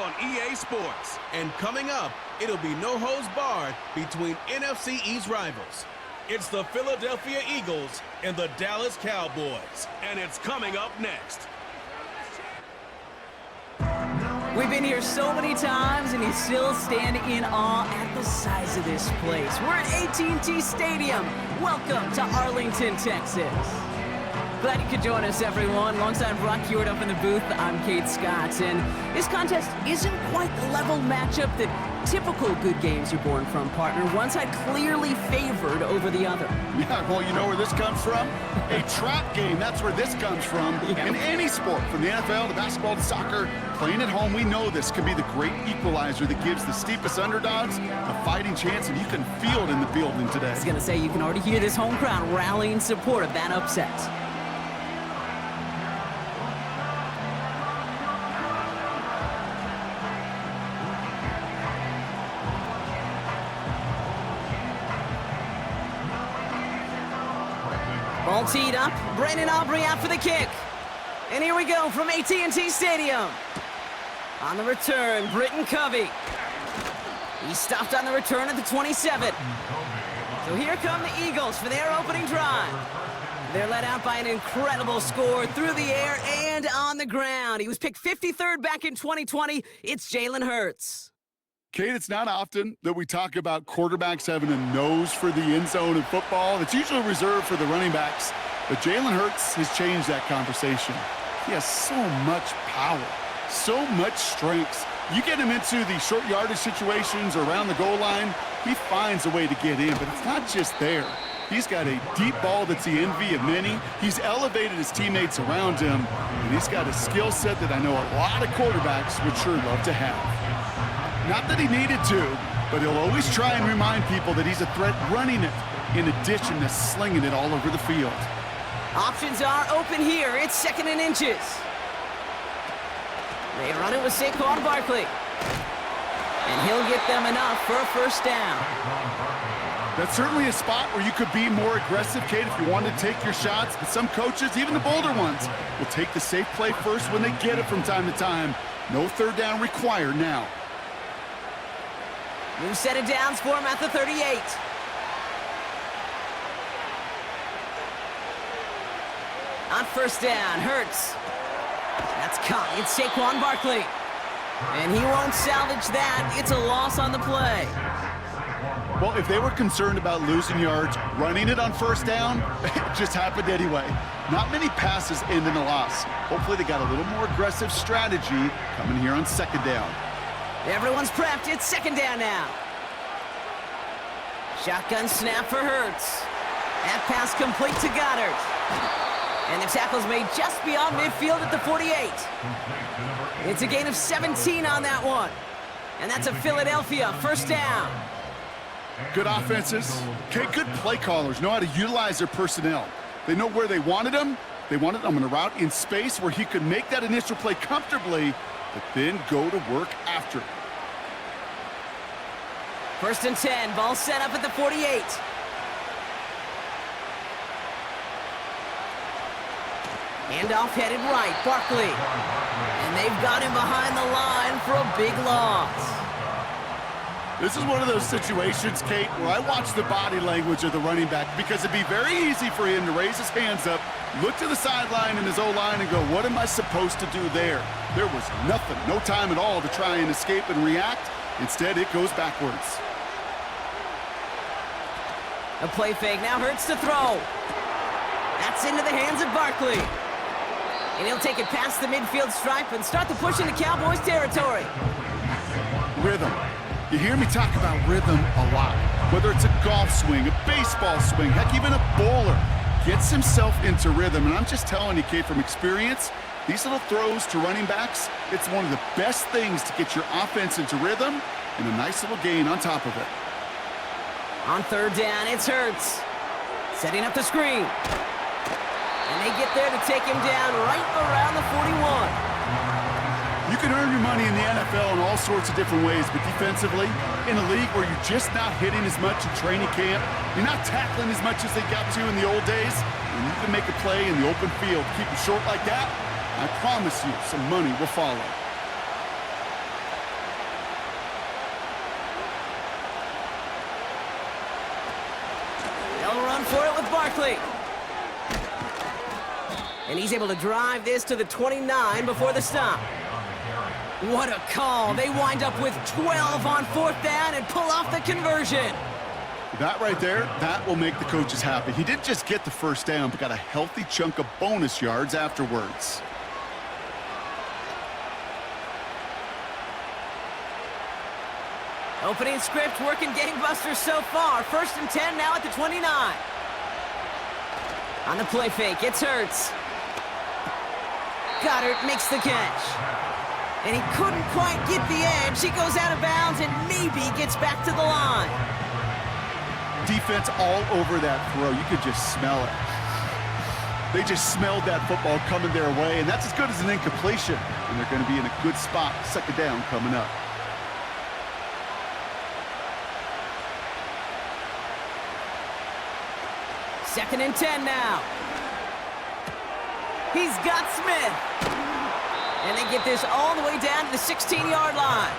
on EA Sports. And coming up, it'll be no holds barred between NFC East rivals. It's the Philadelphia Eagles and the Dallas Cowboys. And it's coming up next. We've been here so many times, and you still stand in awe at the size of this place. We're at AT&T Stadium. Welcome to Arlington, Texas. Glad you could join us, everyone. Alongside Brock Hewitt up in the booth, I'm Kate Scott. And this contest isn't quite the level matchup that typical good games you're born from, partner. One side clearly favored over the other. Yeah, well, you know where this comes from? A trap game. That's where this comes from. In any sport, from the NFL to basketball to soccer, playing at home, we know this can be the great equalizer that gives the steepest underdogs a fighting chance, and you can feel it in the building today. I was going to say, you can already hear this home crowd rallying support of that upset. Ball teed up. Brandon Aubrey out for the kick. And here we go from AT&T Stadium. On the return, Britton Covey. He stopped on the return at the 27. So here come the Eagles for their opening drive. They're led out by an incredible score through the air and on the ground. He was picked 53rd back in 2020. It's Jalen Hurts. Kate, it's not often that we talk about quarterbacks having a nose for the end zone in football. It's usually reserved for the running backs. But Jalen Hurts has changed that conversation. He has so much power, so much strength. You get him into the short yardage situations or around the goal line, he finds a way to get in. But it's not just there. He's got a deep ball that's the envy of many. He's elevated his teammates around him. And he's got a skill set that I know a lot of quarterbacks would sure love to have. Not that he needed to, but he'll always try and remind people that he's a threat running it, in addition to slinging it all over the field. Options are open here. It's 2nd and inches. They run it with Saquon Barkley. And he'll get them enough for a first down. That's certainly a spot where you could be more aggressive, Kate, if you wanted to take your shots. But some coaches, even the bolder ones, will take the safe play first when they get it from time to time. No third down required now. New set of downs for him at the 38. On first down, Hurts. That's caught. It's Saquon Barkley. And he won't salvage that. It's a loss on the play. Well, if they were concerned about losing yards, running it on first down, it just happened anyway. Not many passes end in a loss. Hopefully they got a little more aggressive strategy coming here on 2nd down. Everyone's prepped. It's 2nd down now. Shotgun snap for Hurts. That pass complete to Goddard. And the tackle's made just beyond midfield at the 48. It's a gain of 17 on that one. And that's a Philadelphia first down. Good offenses. Okay, good play callers know how to utilize their personnel. They know where they wanted them. They wanted them on a route in space where he could make that initial play comfortably, but then go to work after. 1st and 10, ball set up at the 48. Handoff headed right, Barkley. And they've got him behind the line for a big loss. This is one of those situations, Kate, where I watch the body language of the running back because it'd be very easy for him to raise his hands up, look to the sideline in his O-line and go, what am I supposed to do there? There was nothing, no time at all to try and escape and react. Instead, it goes backwards. A play fake, now Hurts to throw. That's into the hands of Barkley. And he'll take it past the midfield stripe and start the push into Cowboys territory. Rhythm. You hear me talk about rhythm a lot. Whether it's a golf swing, a baseball swing, heck, even a bowler gets himself into rhythm. And I'm just telling you, Kate, from experience, these little throws to running backs, it's one of the best things to get your offense into rhythm and a nice little gain on top of it. On 3rd down, it's Hurts. Setting up the screen. And they get there to take him down right around the 41. You can earn your money in the NFL in all sorts of different ways, but defensively, in a league where you're just not hitting as much in training camp, you're not tackling as much as they got to in the old days, and you can make a play in the open field. Keep it short like that, I promise you some money will follow. for it with Barkley. And he's able to drive this to the 29 before the stop. What a call. They wind up with 12 on 4th down and pull off the conversion. That right there, that will make the coaches happy. He didn't just get the first down, but got a healthy chunk of bonus yards afterwards. Opening script working gangbusters so far. 1st and 10 now at the 29. On the play fake, it's Hurts. Goddard makes the catch. And he couldn't quite get the edge. He goes out of bounds and maybe gets back to the line. Defense all over that throw. You could just smell it. They just smelled that football coming their way, and that's as good as an incompletion. And they're going to be in a good spot, 2nd down coming up. Second and 10 now. He's got Smith. And they get this all the way down to the 16-yard line.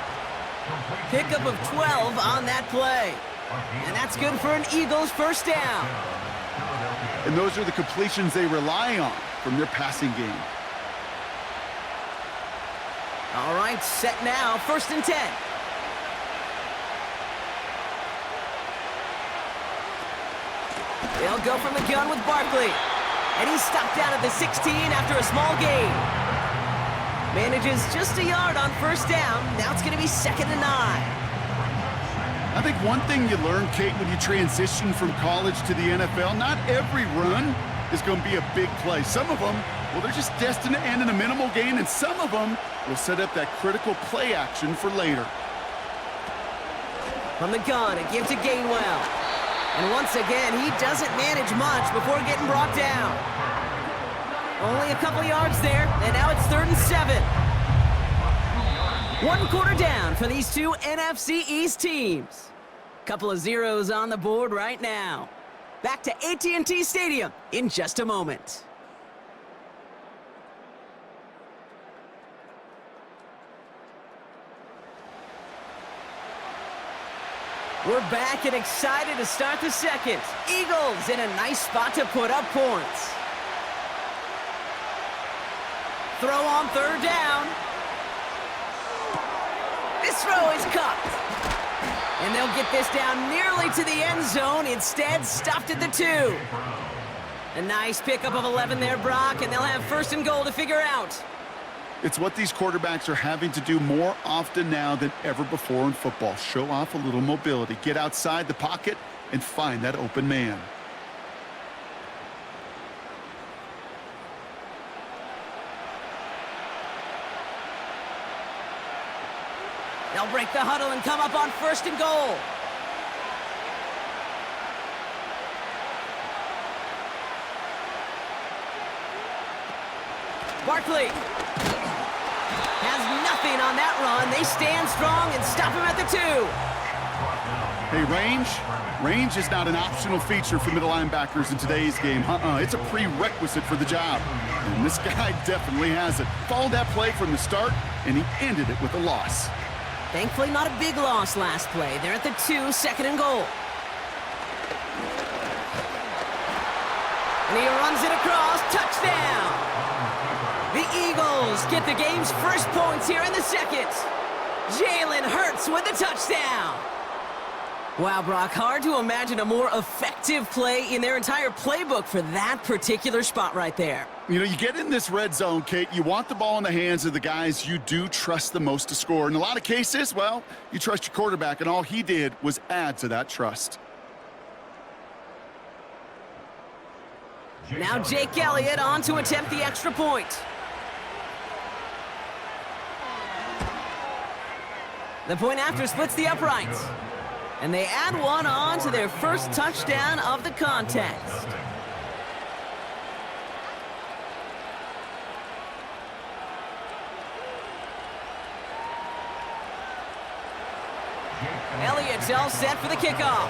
Pickup of 12 on that play. And that's good for an Eagles 1st down. And those are the completions they rely on from their passing game. All right, set now, 1st and 10. They'll go from the gun with Barkley. And he's stopped down at the 16 after a small gain. Manages just a yard on 1st down. Now it's going to be 2nd and 9. I think one thing you learn, Kate, when you transition from college to the NFL, not every run is going to be a big play. Some of them, well, they're just destined to end in a minimal gain, and some of them will set up that critical play action for later. From the gun, it gives to Gainwell. And once again, he doesn't manage much before getting brought down. Only a couple yards there, and now it's 3rd and 7. 1 quarter down for these two NFC East teams. Couple of zeros on the board right now. Back to AT&T Stadium in just a moment. We're back and excited to start the second. Eagles in a nice spot to put up points. Throw on 3rd down. This throw is caught. And they'll get this down nearly to the end zone. Instead, stopped at the 2. A nice pickup of 11 there, Brock, and they'll have 1st and goal to figure out. It's what these quarterbacks are having to do more often now than ever before in football. Show off a little mobility. Get outside the pocket and find that open man. They'll break the huddle and come up on 1st and goal. Barkley has nothing on that run. They stand strong and stop him at the 2. Hey, range is not an optional feature for middle linebackers in today's game. It's a prerequisite for the job. And this guy definitely has it. Followed that play from the start, and he ended it with a loss. Thankfully, not a big loss last play. They're at the 2, 2nd and goal. And he runs it across. Touchdown! The Eagles get the game's first points here in the second. Jalen Hurts with the touchdown. Wow, Brock, hard to imagine a more effective play in their entire playbook for that particular spot right there. You know, you get in this red zone, Kate, you want the ball in the hands of the guys you do trust the most to score. In a lot of cases, well, you trust your quarterback, and all he did was add to that trust. Now Jake Elliott on to attempt the extra point. The point after splits the uprights. And they add one on to their first touchdown of the contest. Elliott's all set for the kickoff.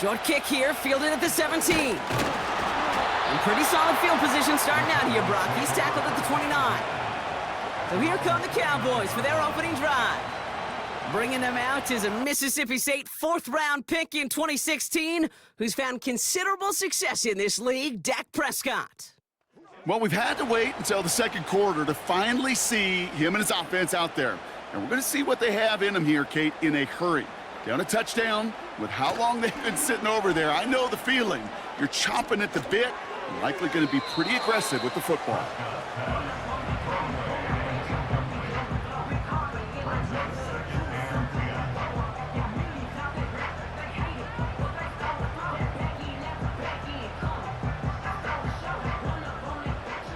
Short kick here, fielded at the 17. And pretty solid field position starting out here, Brock. He's tackled at the 29. So here come the Cowboys for their opening drive. Bringing them out is a Mississippi State fourth-round pick in 2016 who's found considerable success in this league, Dak Prescott. Well, we've had to wait until the second quarter to finally see him and his offense out there. And we're going to see what they have in them here, Kate, in a hurry. Down a touchdown with how long they've been sitting over there. I know the feeling. You're chomping at the bit and likely going to be pretty aggressive with the football.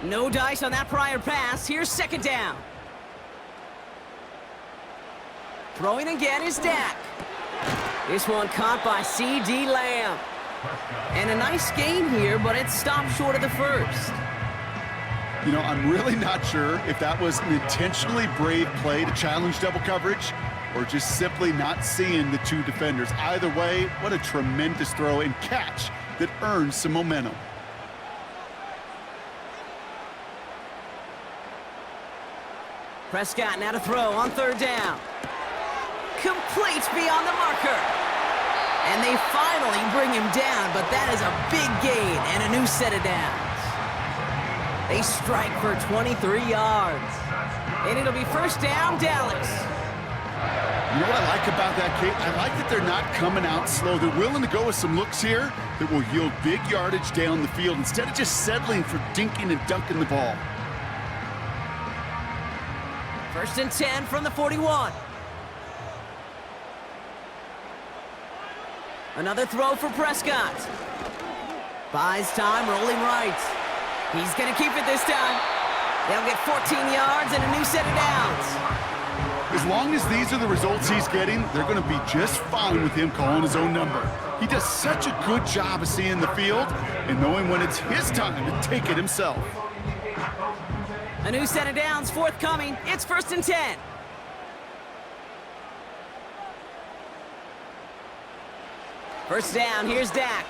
No dice on that prior pass. Here's second down. Throwing again is Dak. This one caught by C.D. Lamb. And a nice gain here, but it stopped short of the first. You know, I'm really not sure if that was an intentionally brave play to challenge double coverage or just simply not seeing the two defenders. Either way, what a tremendous throw and catch that earns some momentum. Prescott now to throw on third down. Complete beyond the marker. And they finally bring him down, but that is a big gain and a new set of downs. They strike for 23 yards. And it'll be first down, Dallas. You know what I like about that, Kate? I like that they're not coming out slow. They're willing to go with some looks here that will yield big yardage down the field instead of just settling for dinking and dunking the ball. First and 10 from the 41. Another throw for Prescott. Buys time, rolling right. He's going to keep it this time. They'll get 14 yards and a new set of downs. As long as these are the results he's getting, they're going to be just fine with him calling his own number. He does such a good job of seeing the field and knowing when it's his time to take it himself. A new set of downs forthcoming. It's first and 10. First down, here's Dak.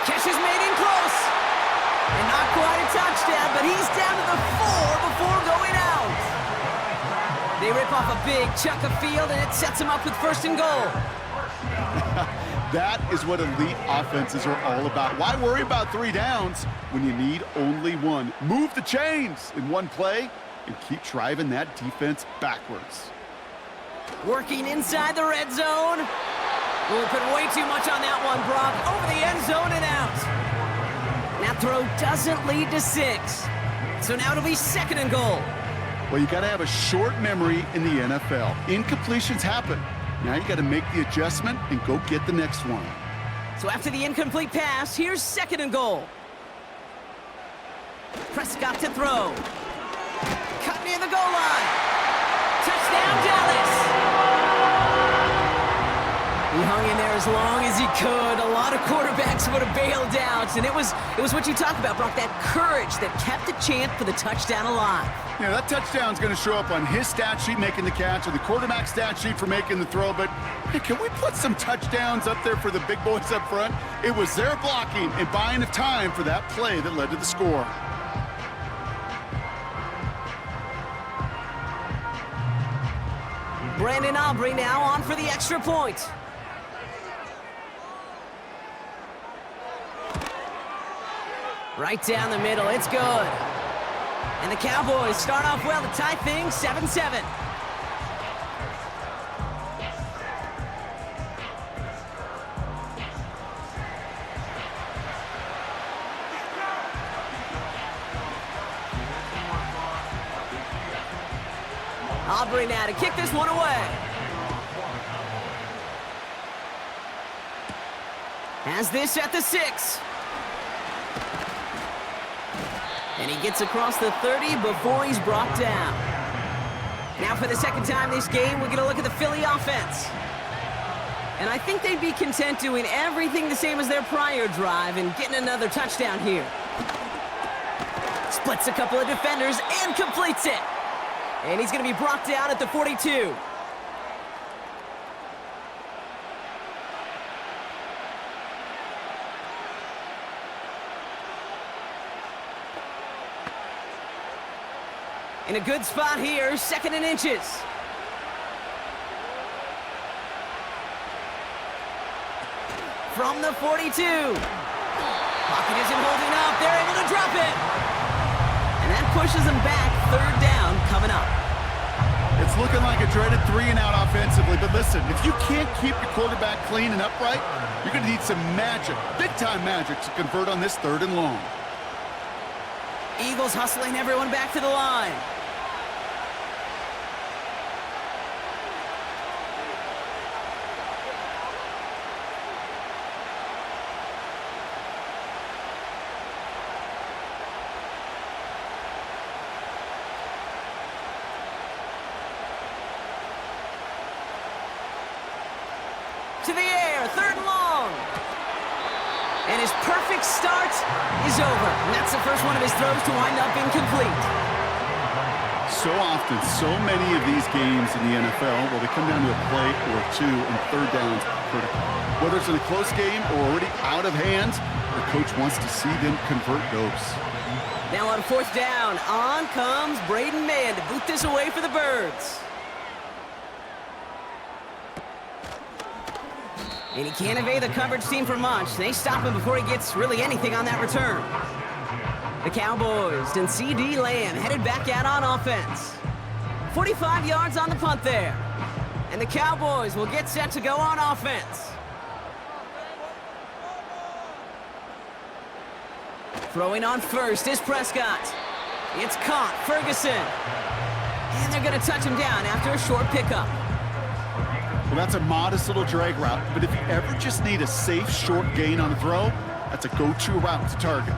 Catch is made in close. And not quite a touchdown, but he's down to the 4 before going out. They rip off a big chunk of field, and it sets him up with first and goal. That is what elite offenses are all about. Why worry about 3 downs when you need only 1? Move the chains in one play and keep driving that defense backwards. Working inside the red zone. We'll put way too much on that one, Brock. Over the end zone and out. That throw doesn't lead to 6. So now it'll be second and goal. Well, you got to have a short memory in the NFL. Incompletions happen. Now you got to make the adjustment and go get the next one. So after the incomplete pass, here's second and goal. Prescott to throw. Cut near the goal line. Touchdown, Dallas. He hung in there as long as he could. A lot of quarterbacks would have bailed out, and it was what you talk about, Brock, that courage that kept the chant for the touchdown alive. Yeah, that touchdown's going to show up on his stat sheet making the catch or the quarterback stat sheet for making the throw, but hey, can we put some touchdowns up there for the big boys up front? It was their blocking and buying the time for that play that led to the score. Brandon Aubrey now on for the extra point. Right down the middle, it's good. And the Cowboys start off well to tie things 7-7. Aubrey now to kick this one away. Has this at the 6. And he gets across the 30 before he's brought down. Now for the second time this game, we're going to look at the Philly offense. And I think they'd be content doing everything the same as their prior drive and getting another touchdown here. Splits a couple of defenders and completes it. And he's going to be brought down at the 42. In a good spot here, 2nd and inches. From the 42. Pocket isn't holding up. They're able to drop it. And that pushes them back. 3rd down coming up. It's looking like a dreaded 3-and-out offensively, but listen, if you can't keep your quarterback clean and upright, you're going to need some magic, big-time magic, to convert on this 3rd and long. Eagles hustling everyone back to the line. To the air, 3rd and long. And his perfect start is over. And that's the first one of his throws to wind up incomplete. So often, so many of these games in the NFL, well, they come down to a play or two, and 3rd downs are critical. Whether it's in a close game or already out of hand, the coach wants to see them convert those. Now on 4th down, on comes Braden Mann to boot this away for the Birds. And he can't evade the coverage team for much. They stop him before he gets really anything on that return. The Cowboys and C.D. Lamb headed back out on offense. 45 yards on the punt there. And the Cowboys will get set to go on offense. Throwing on first is Prescott. It's caught, Ferguson. And they're going to touch him down after a short pickup. Well, that's a modest little drag route, but if you ever just need a safe, short gain on a throw, that's a go-to route to target.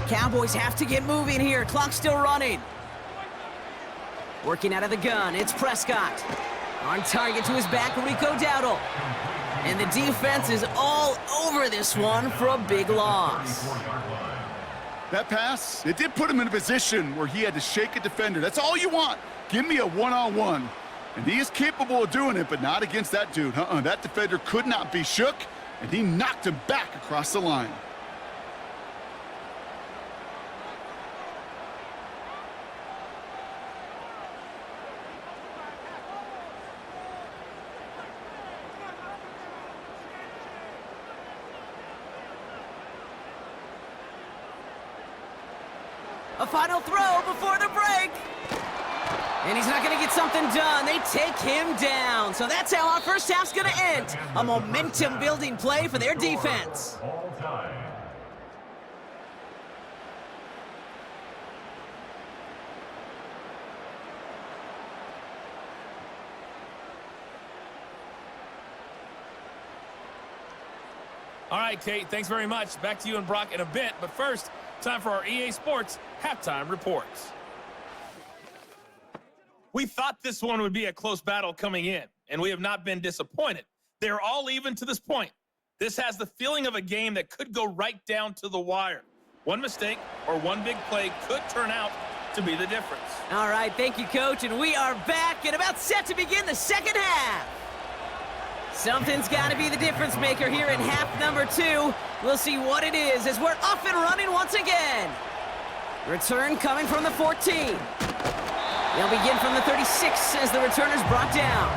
Cowboys have to get moving here. Clock's still running. Working out of the gun, it's Prescott. On target to his back, Rico Dowdle. And the defense is all over this one for a big loss. That pass, it did put him in a position where he had to shake a defender. That's all you want. Give me a one-on-one. And he is capable of doing it, but not against that dude. That defender could not be shook, and he knocked him back across the line. A final throw before the break. And he's not going to get something done. They take him down. So that's how our first half's going to end. A momentum-building play for their defense. All right, Kate, thanks very much. Back to you and Brock in a bit. But first, time for our EA Sports Halftime Reports. We thought this one would be a close battle coming in, and we have not been disappointed. They're all even to this point. This has the feeling of a game that could go right down to the wire. One mistake or one big play could turn out to be the difference. All right, thank you, Coach, and we are back and about set to begin the second half. Something's got to be the difference maker here in half number 2. We'll see what it is as we're off and running once again. Return coming from the 14. They'll begin from the 36 as the return is brought down.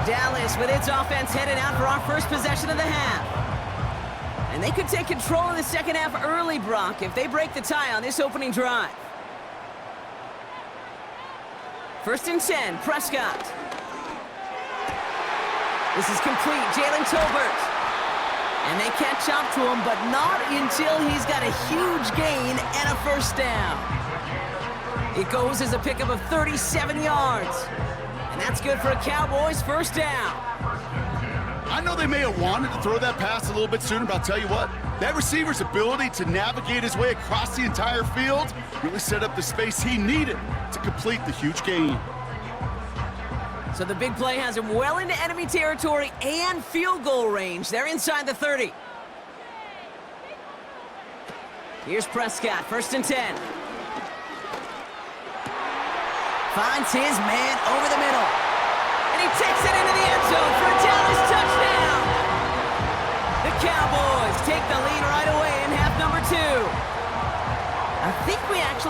Dallas with its offense headed out for our first possession of the half. And they could take control in the second half early, Brock, if they break the tie on this opening drive. 1st and 10, Prescott. This is complete, Jalen Tolbert. And they catch up to him, but not until he's got a huge gain and a first down. It goes as a pickup of 37 yards. And that's good for a Cowboys first down. I know they may have wanted to throw that pass a little bit sooner, but I'll tell you what, that receiver's ability to navigate his way across the entire field really set up the space he needed to complete the huge gain. So the big play has him well into enemy territory and field goal range. They're inside the 30. Here's Prescott, 1st and 10. Finds his man over the middle. And he takes it into the end zone for a Dallas touchdown. The Cowboys take the lead right away in half number 2.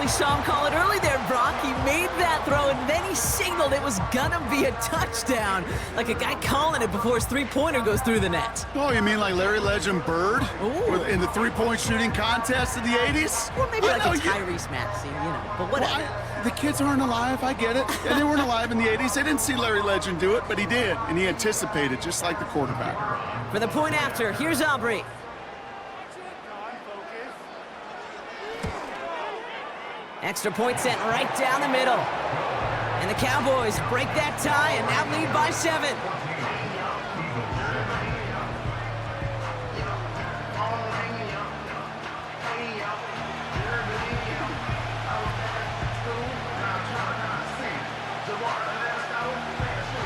actually saw him call it early there, Brock. He made that throw, and then he signaled it was gonna be a touchdown. Like a guy calling it before his three-pointer goes through the net. Oh, you mean like Larry Legend Bird? In the three-point shooting contest in the 80s? Or maybe like a Tyrese Maxey, but whatever. Well, the kids aren't alive, I get it. And they weren't alive in the 80s. They didn't see Larry Legend do it, but he did, and he anticipated, just like the quarterback. For the point after, here's Aubrey. Extra point sent right down the middle. And the Cowboys break that tie and now lead by 7.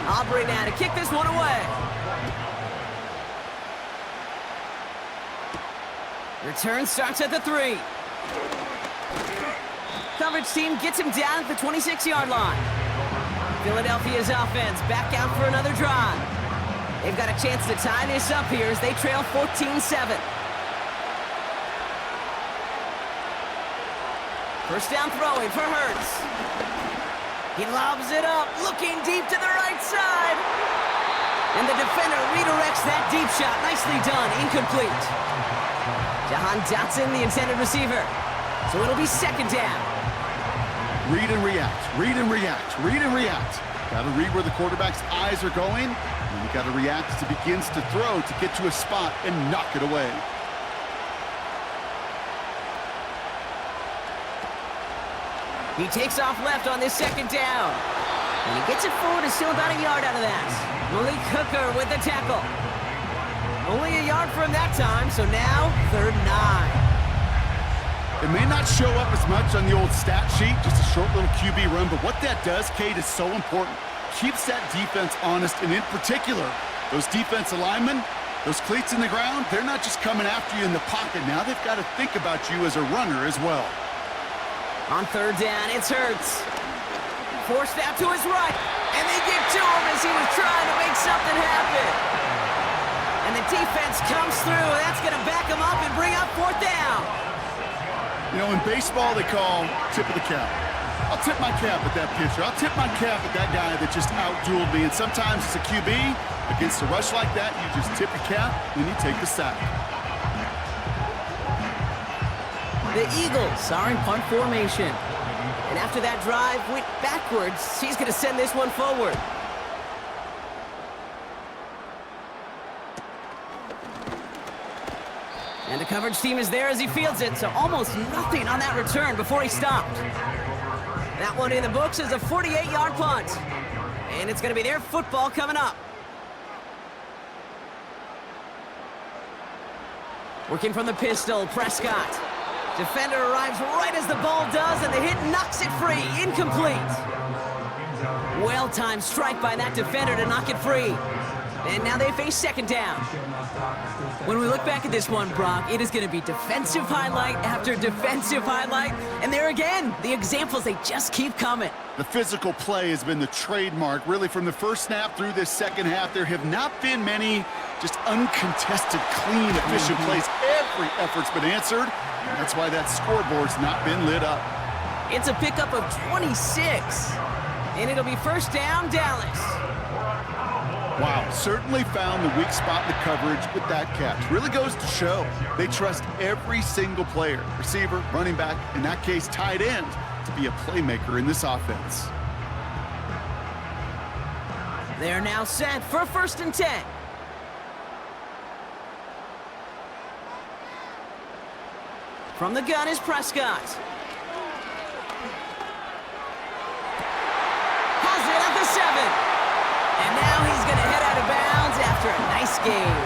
Aubrey now to kick this one away. Return starts at the 3. Coverage team gets him down at the 26-yard line. Philadelphia's offense back out for another drive. They've got a chance to tie this up here as they trail 14-7. First down throwing for Hurts. He lobs it up, looking deep to the right side. And the defender redirects that deep shot. Nicely done, incomplete. Jahan Dotson, the intended receiver. So it'll be second down. Read and react, read and react, read and react. Got to read where the quarterback's eyes are going, and you got to react as he begins to throw to get to a spot and knock it away. He takes off left on this second down. And he gets it forward and still about a yard out of that. Malik Hooker with the tackle. Only a yard for him that time, so now 3rd and 9. It may not show up as much on the old stat sheet, just a short little QB run, but what that does, Kate, is so important. Keeps that defense honest, and in particular, those defensive linemen, those cleats in the ground, they're not just coming after you in the pocket. Now they've got to think about you as a runner as well. On 3rd down, it's Hurts. Forced out to his right, and they give to him as he was trying to make something happen. And the defense comes through, and that's going to back him up and bring up 4th down. You know, in baseball, they call tip of the cap. I'll tip my cap at that pitcher. I'll tip my cap at that guy that just out-dueled me. And sometimes it's a QB. Against a rush like that, you just tip your cap, and you take the sack. The Eagles are in punt formation. And after that drive went backwards, he's going to send this one forward. And the coverage team is there as he fields it, so almost nothing on that return before he stopped. That one in the books is a 48-yard punt. And it's going to be their football coming up. Working from the pistol, Prescott. Defender arrives right as the ball does, and the hit knocks it free. Incomplete. Well-timed strike by that defender to knock it free. And now they face second down. When we look back at this one, Brock, it is going to be defensive highlight after defensive highlight. And there again, the examples, they just keep coming. The physical play has been the trademark. Really, from the first snap through this second half, there have not been many just uncontested, clean, efficient plays. Every effort's been answered. And that's why that scoreboard's not been lit up. It's a pickup of 26. And it'll be first down, Dallas. Wow, certainly found the weak spot in the coverage with that catch. Really goes to show they trust every single player, receiver, running back, in that case, tight end, to be a playmaker in this offense. They're now set for 1st and 10. From the gun is Prescott. Has it at the 7. And now he's going to head out of bounds after a nice game.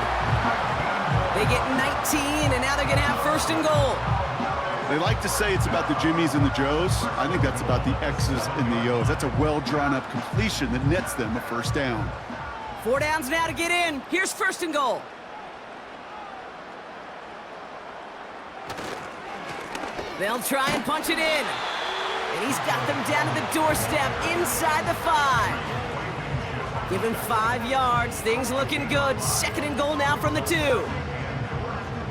They get 19, and now they're going to have 1st and goal. They like to say it's about the Jimmies and the Joes. I think that's about the X's and the O's. That's a well-drawn-up completion that nets them a 1st down. 4 downs now to get in. Here's 1st and goal. They'll try and punch it in. And he's got them down to the doorstep inside the 5. Give him 5 yards. Things looking good. 2nd and goal now from the 2.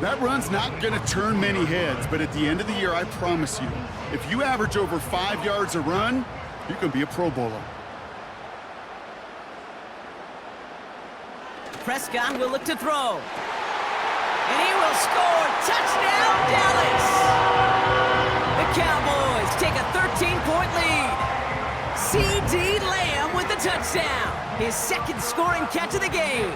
That run's not going to turn many heads, but at the end of the year, I promise you, if you average over 5 yards a run, you can be a Pro Bowler. Prescott will look to throw. And he will score. Touchdown, Dallas! The Cowboys take a 13-point lead. C.D. Lamb with the touchdown. His second scoring catch of the game.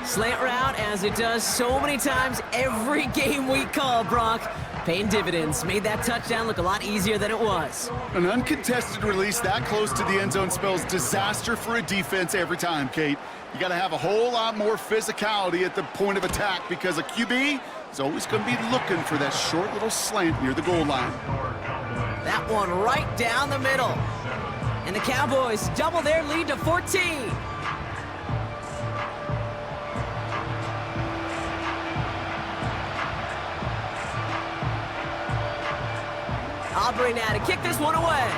Slant route, as it does so many times every game we call, Brock. Paying dividends. Made that touchdown look a lot easier than it was. An uncontested release that close to the end zone spells disaster for a defense every time, Kate. You got to have a whole lot more physicality at the point of attack because a QB is always going to be looking for that short little slant near the goal line. That one right down the middle. And the Cowboys double their lead to 14. Aubrey now to kick this one away.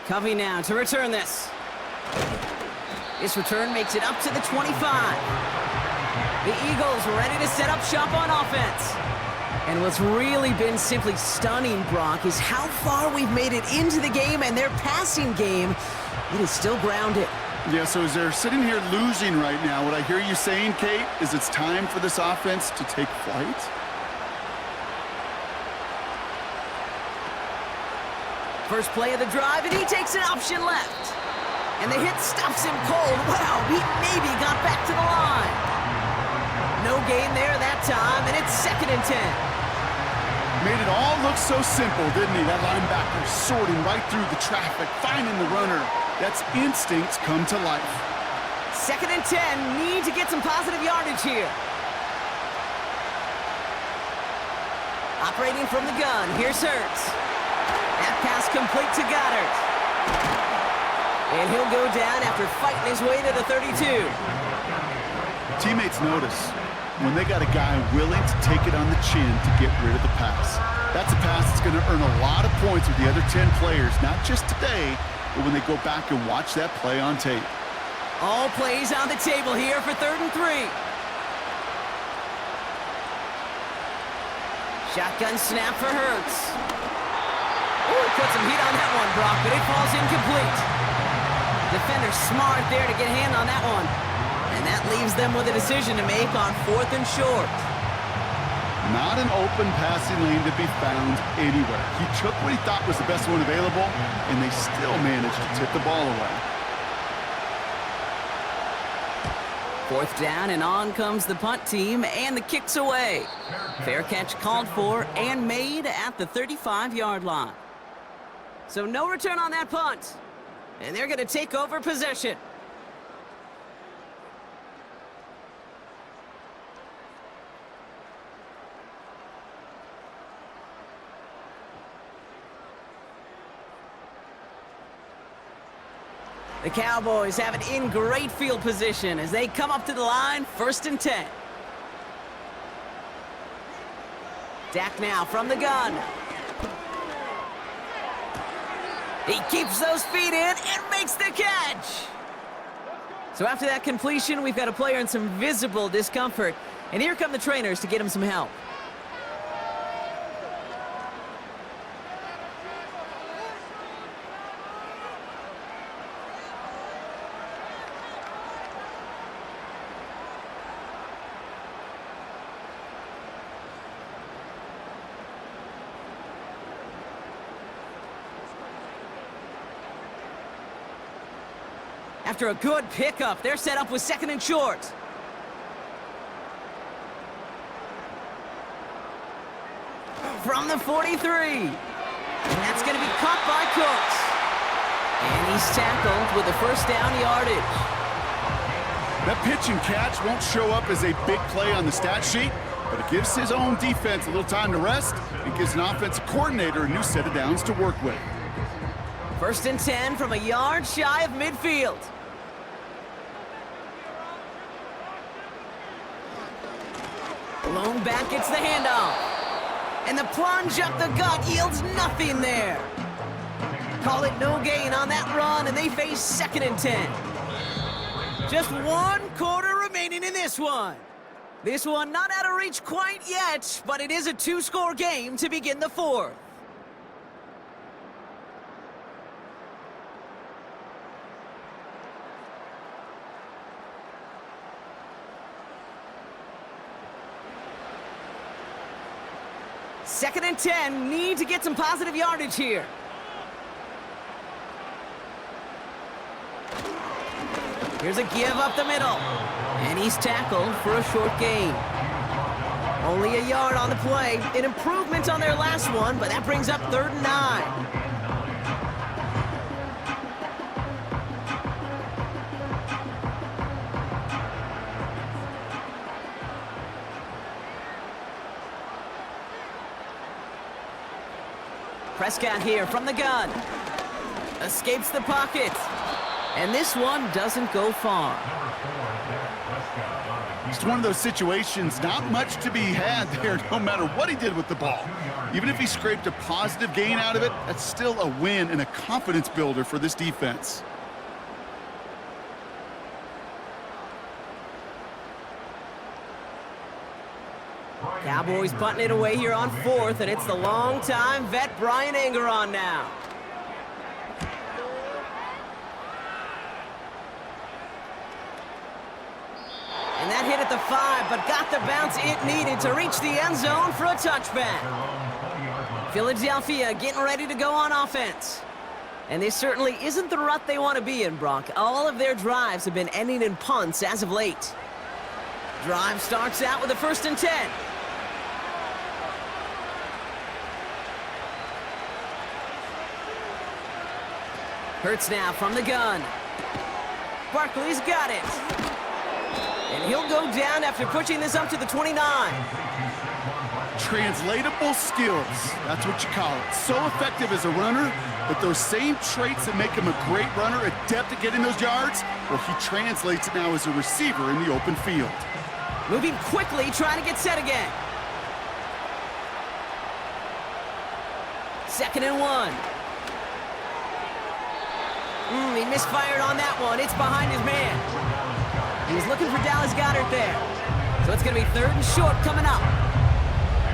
Covey now to return this. This return makes it up to the 25. The Eagles ready to set up shop on offense. And what's really been simply stunning, Brock, is how far we've made it into the game, and their passing game, it is still grounded. Yeah, so as they're sitting here losing right now, what I hear you saying, Kate, is it's time for this offense to take flight? First play of the drive, and he takes an option left. And the hit stops him cold. Wow, he maybe got back to the line. No gain there that time, and it's 2nd and 10. Made it all look so simple, didn't he? That linebacker sorting right through the traffic, finding the runner. That's instincts come to life. 2nd and 10, need to get some positive yardage here. Operating from the gun, here's Hurts. That pass complete to Goddard. And he'll go down after fighting his way to the 32. Teammates notice when they got a guy willing to take it on the chin to get rid of the pass. That's a pass that's going to earn a lot of points with the other 10 players, not just today, but when they go back and watch that play on tape. All plays on the table here for 3rd and 3. Shotgun snap for Hurts. Oh, he put some heat on that one, Brock, but it falls incomplete. Defender smart there to get a hand on that one. And that leaves them with a decision to make on 4th and short. Not an open passing lane to be found anywhere. He took what he thought was the best one available, and they still managed to tip the ball away. 4th down, and on comes the punt team, and the kick's away. Fair catch called for and made at the 35-yard line. So no return on that punt, and they're going to take over possession. The Cowboys have it in great field position as they come up to the line, 1st and 10. Dak now from the gun. He keeps those feet in and makes the catch. So after that completion, we've got a player in some visible discomfort. And here come the trainers to get him some help. After a good pickup, they're set up with 2nd and short. From the 43. And that's going to be caught by Cooks. And he's tackled with the 1st down yardage. That pitch and catch won't show up as a big play on the stat sheet, but it gives his own defense a little time to rest and gives an offensive coordinator a new set of downs to work with. 1st and 10 from a yard shy of midfield. Lone back gets the handoff. And the plunge up the gut yields nothing there. Call it no gain on that run, and they face 2nd and 10. Just 1 quarter remaining in this one. This one not out of reach quite yet, but it is a 2-score game to begin the 4th. Second and 10, need to get some positive yardage here. Here's a give up the middle. And he's tackled for a short gain. Only a yard on the play. An improvement on their last one, but that brings up 3rd and 9. Prescott here from the gun. Escapes the pocket. And this one doesn't go far. Just one of those situations, not much to be had there no matter what he did with the ball. Even if he scraped a positive gain out of it, that's still a win and a confidence builder for this defense. Cowboys punting it away here on 4th, and it's the long-time vet Brian Anger on now. And that hit at the 5, but got the bounce it needed to reach the end zone for a touchback. Philadelphia getting ready to go on offense. And this certainly isn't the rut they want to be in, Brock. All of their drives have been ending in punts as of late. Drive starts out with a 1st and 10. Hurts now from the gun. Barkley's got it. And he'll go down after pushing this up to the 29. Translatable skills, that's what you call it. So effective as a runner, but those same traits that make him a great runner, adept at getting those yards, well, he translates it now as a receiver in the open field. Moving quickly, trying to get set again. 2nd and 1. He misfired on that one. It's behind his man. He was looking for Dallas Goedert there. So it's going to be 3rd and short coming up.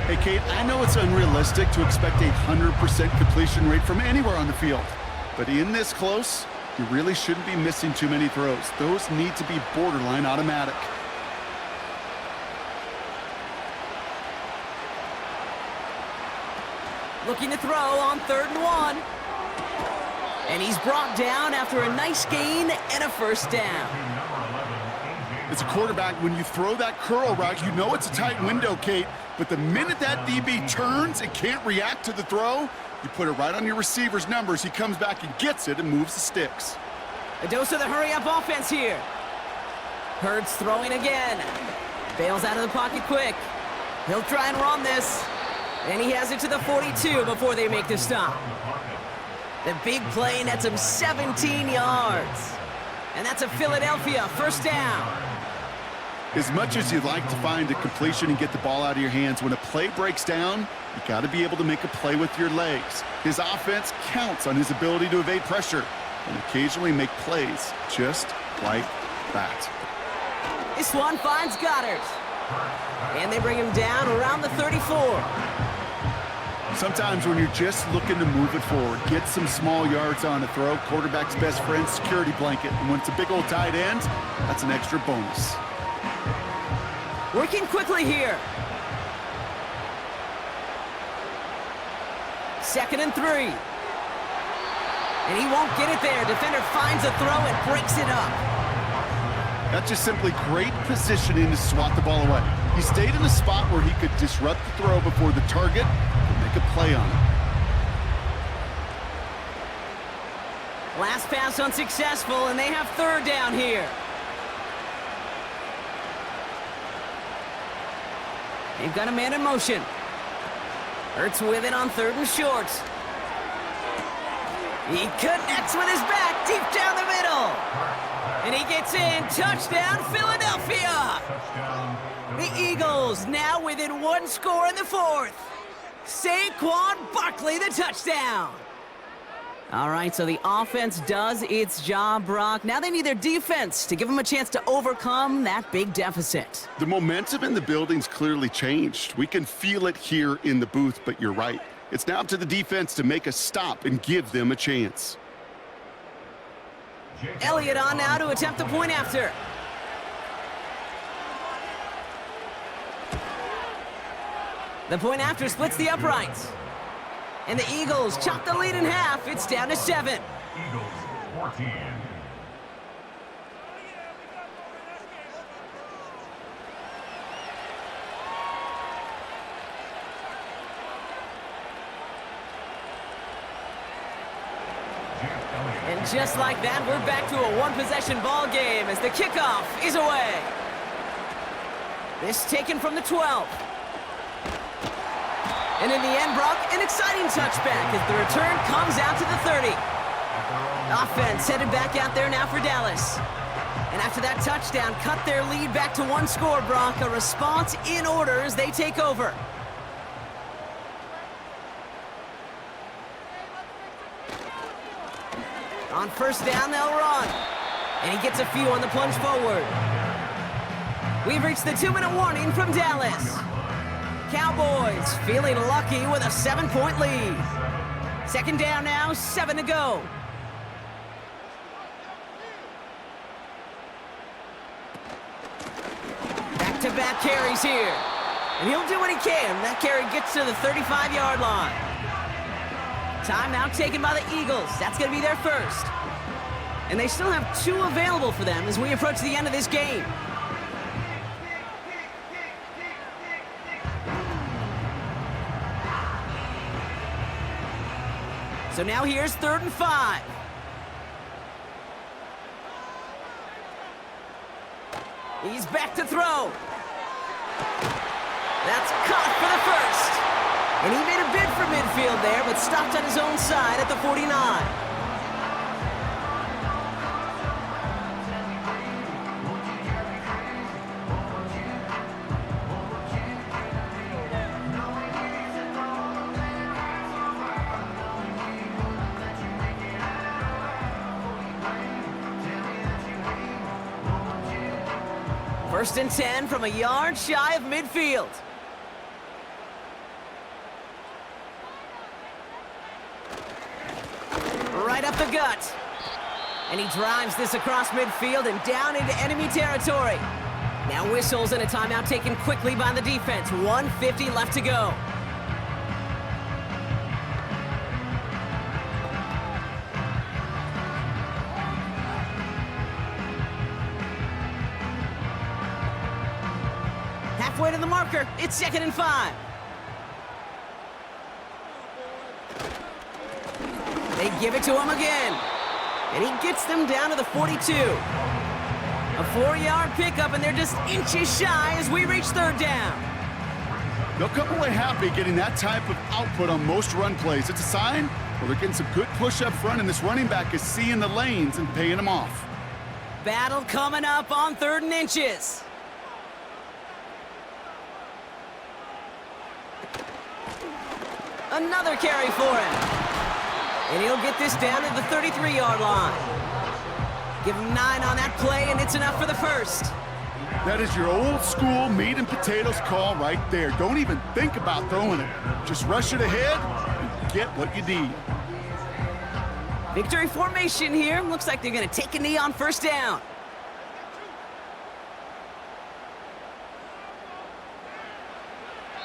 Hey, Kate, I know it's unrealistic to expect a 100% completion rate from anywhere on the field. But in this close, you really shouldn't be missing too many throws. Those need to be borderline automatic. Looking to throw on 3rd and 1. And he's brought down after a nice gain and a 1st down. As a quarterback, when you throw that curl route, you know it's a tight window, Kate. But the minute that DB turns and can't react to the throw, you put it right on your receiver's numbers. He comes back and gets it and moves the sticks. A dose of the hurry-up offense here. Hurts throwing again. Bails out of the pocket quick. He'll try and run this. And he has it to the 42 before they make the stop. The big play nets him 17 yards. And that's a Philadelphia 1st down. As much as you'd like to find a completion and get the ball out of your hands, when a play breaks down, you got to be able to make a play with your legs. His offense counts on his ability to evade pressure and occasionally make plays just like that. This one finds Goedert. And they bring him down around the 34. Sometimes when you're just looking to move it forward, get some small yards on a throw, quarterback's best friend, security blanket. And when it's a big old tight end, that's an extra bonus. Working quickly here. 2nd and 3. And he won't get it there. Defender finds a throw and breaks it up. That's just simply great positioning to swat the ball away. He stayed in a spot where he could disrupt the throw before the target and make a play on it. Last pass unsuccessful, and they have 3rd down here. They've got a man in motion. Hurts with it on 3rd and short. He connects with his back deep down the middle. And he gets in. Touchdown, Philadelphia. The Eagles now within 1 score in the 4th. Saquon Barkley, the touchdown. All right, so the offense does its job, Brock. Now they need their defense to give them a chance to overcome that big deficit. The momentum in the building's clearly changed. We can feel it here in the booth, but you're right. It's now up to the defense to make a stop and give them a chance. Elliott on now to attempt the point after. The point after splits the uprights. And the Eagles chop the lead in half. It's down to 7. Eagles 14. And just like that, we're back to a one-possession ball game as the kickoff is away. This taken from the 12. And in the end, Brock, an exciting touchback as the return comes out to the 30. Offense headed back out there now for Dallas. And after that touchdown, cut their lead back to 1 score, Brock. A response in order as they take over. On first down, they'll run. And he gets a few on the plunge forward. We've reached the 2-minute warning from Dallas. Cowboys feeling lucky with a 7-point lead. Second down now, 7 to go. Back-to-back carries here. And he'll do what he can. That carry gets to the 35-yard line. Timeout taken by the Eagles. That's going to be their first. And they still have 2 available for them as we approach the end of this game. So now here's 3rd and 5. He's back to throw. That's caught for the first. And he made a bid for midfield there, but stopped on his own side at the 49. First and 10 from a yard shy of midfield. Right up the gut. And he drives this across midfield and down into enemy territory. Now whistles and a timeout taken quickly by the defense. 1:50 left to go. Halfway to the marker, it's 2nd and 5. They give it to him again. And he gets them down to the 42. A 4-yard pickup, and they're just inches shy as we reach 3rd down. They'll come away happy getting that type of output on most run plays. It's a sign, well, they're getting some good push up front, and this running back is seeing the lanes and paying them off. Battle coming up on 3rd and inches. Another carry for him. And he'll get this down to the 33-yard line. Give him 9 on that play, and it's enough for the first. That is your old school meat and potatoes call right there. Don't even think about throwing it. Just rush it ahead and get what you need. Victory formation here. Looks like they're going to take a knee on first down.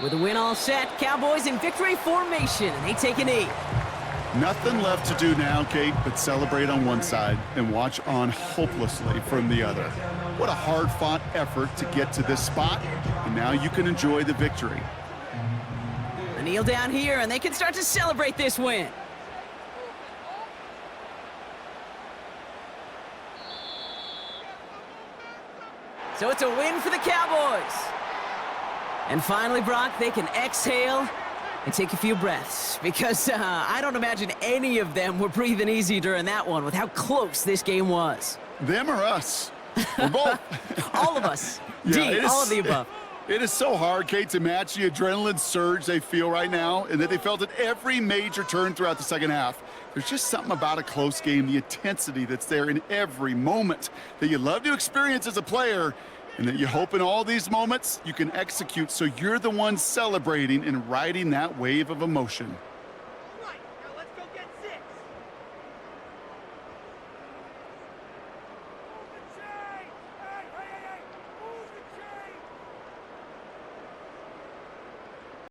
With the win all set, Cowboys in victory formation, and they take a knee. Nothing left to do now, Kate, but celebrate on one side and watch on hopelessly from the other. What a hard-fought effort to get to this spot, and now you can enjoy the victory. A kneel down here, and they can start to celebrate this win. So it's a win for the Cowboys. And finally, Brock, they can exhale and take a few breaths, because I don't imagine any of them were breathing easy during that one with how close this game was. Them or us? Or both. All of us. Yeah, all of the above. It is so hard, Kate, to match the adrenaline surge they feel right now, and that they felt at every major turn throughout the second half. There's just something about a close game, the intensity that's there in every moment that you love to experience as a player, and that you hope in all these moments you can execute so you're the one celebrating and riding that wave of emotion.